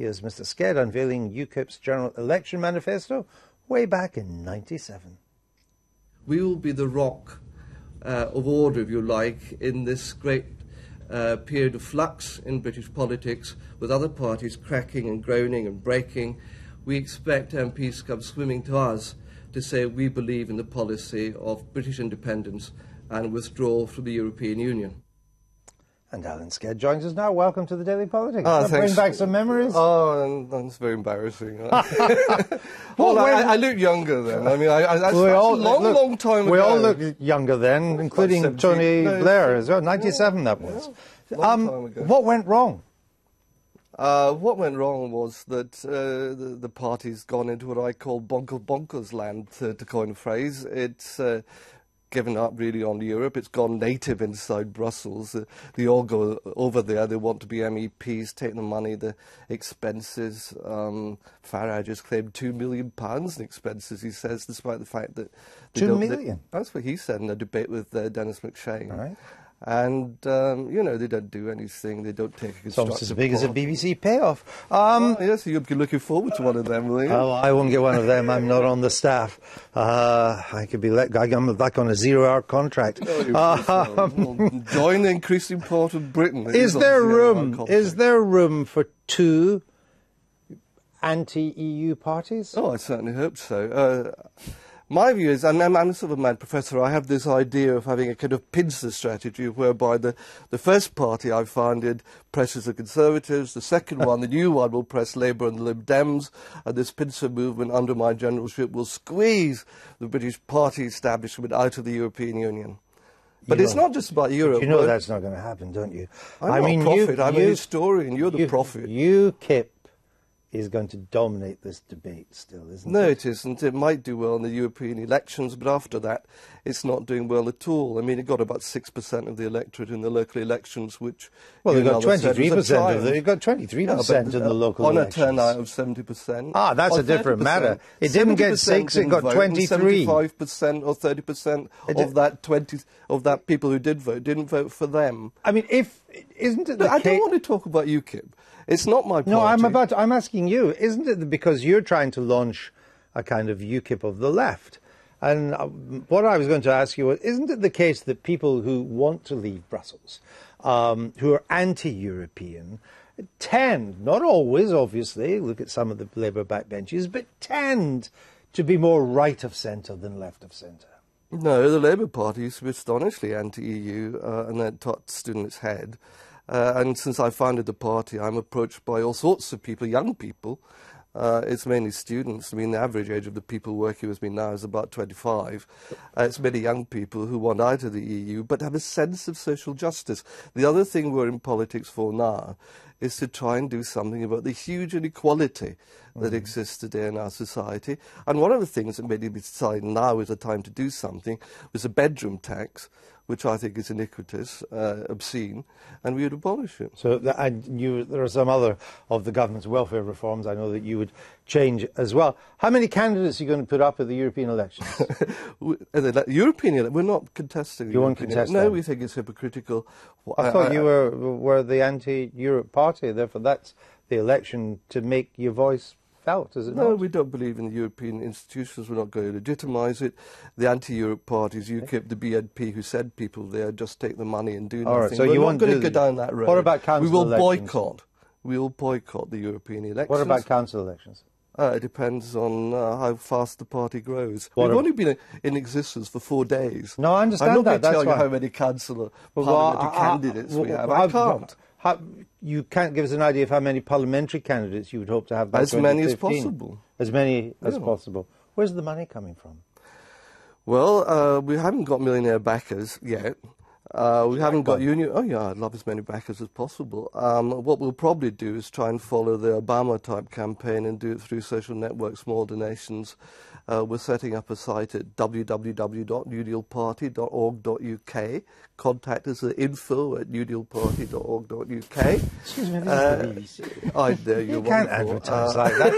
Here's Mr. Sked unveiling UKIP's General Election Manifesto way back in '97. We will be the rock of order, if you like, in this great period of flux in British politics, with other parties cracking and groaning and breaking. We expect MPs to come swimming to us to say we believe in the policy of British independence and withdraw from the European Union. And Alan Sked joins us now. Welcome to the Daily Politics. Thanks. Bring back some memories? Oh, that's very embarrassing. Well, I look younger then. I mean, that's a long time ago. We all look younger then, including Tony Blair as well. 97 that was. Long time ago. What went wrong? What went wrong was that the party's gone into what I call bonkers land, to coin a phrase. It's given up really on Europe. It's gone native inside Brussels. They all go over there. They want to be MEPs, take the money, the expenses. Farage has claimed £2 million in expenses, he says, despite the fact that... £2 million? That's what he said in a debate with Dennis McShane. Right. And, you know, they don't do anything. They don't take a constructive It's almost as big as a BBC payoff. Yes, you'll be looking forward to one of them, will you? Oh, I won't get one of them. I'm not on the staff. I could be I'm back on a 0-hour contract. Join the increasing part of Britain. Is there room for two anti-EU parties? Oh, I certainly hope so. My view is, and I'm a sort of mad professor, I have this idea of having a kind of pincer strategy whereby the first party I founded presses the Conservatives, the second one, the new one, will press Labour and the Lib Dems, and this pincer movement under my generalship will squeeze the British party establishment out of the European Union. But it's not just about Europe. You know that's not going to happen, don't you? I'm not a prophet, I'm a historian, you're the prophet. UKIP is going to dominate this debate still, isn't it? No, it isn't. It might do well in the European elections, but after that, it's not doing well at all. I mean, it got about 6% of the electorate in the local elections, which... Well, it got 23% of it got 23% in the local elections. On a turnout of 70%. Ah, that's a different matter. It didn't get 6, it got 23. 75% or 30% of that people who did vote didn't vote for them. I mean, isn't it the case... I don't want to talk about UKIP. It's not my party. No, I'm asking you, isn't it because you're trying to launch a kind of UKIP of the left? And what I was going to ask you was, isn't it the case that people who want to leave Brussels, who are anti-European, tend, not always obviously, look at some of the Labour backbenches, but tend to be more right of centre than left of centre? No, the Labour Party used to be astonishingly anti-EU, and then stood in its head. And since I founded the party, I'm approached by all sorts of people, young people. It's mainly students. I mean, the average age of the people working with me now is about 25. It's many young people who want out of the EU, but have a sense of social justice. The other thing we're in politics for now is to try and do something about the huge inequality that exists today in our society. And one of the things that made me decide now is the time to do something was a bedroom tax, which I think is iniquitous, obscene, and we would abolish it. So there are some other of the government's welfare reforms I know that you would change as well. How many candidates are you going to put up at the European elections? We're not contesting. You won't contest No, them? we think it's hypocritical. I thought you were the anti-Europe party, therefore that's the election to make your voice felt, is it not? No, we don't believe in the European institutions. We're not going to legitimise it. The anti-Europe parties, UKIP, the BNP, who sent people there, just take the money and do nothing. All right, so we're you not want going to go down that road. What about council elections? We will boycott the European elections. What about council elections? It depends on how fast the party grows. We've only been in existence for 4 days. No, I understand I'm not that. going to tell you how many council or parliamentary candidates we have. I can't. You can't give us an idea of how many parliamentary candidates you would hope to have by 2015? As many as possible. As many as possible. Where's the money coming from? Well, we haven't got millionaire backers yet. We haven't got union... Oh, yeah, I'd love as many backers as possible. What we'll probably do is try and follow the Obama-type campaign and do it through social networks, small donations. We're setting up a site at www.newdealparty.org.uk. Contact us at info@newdealparty.org.uk. Excuse me, this is the BBC. I know, you're You can't wonderful. advertise like that.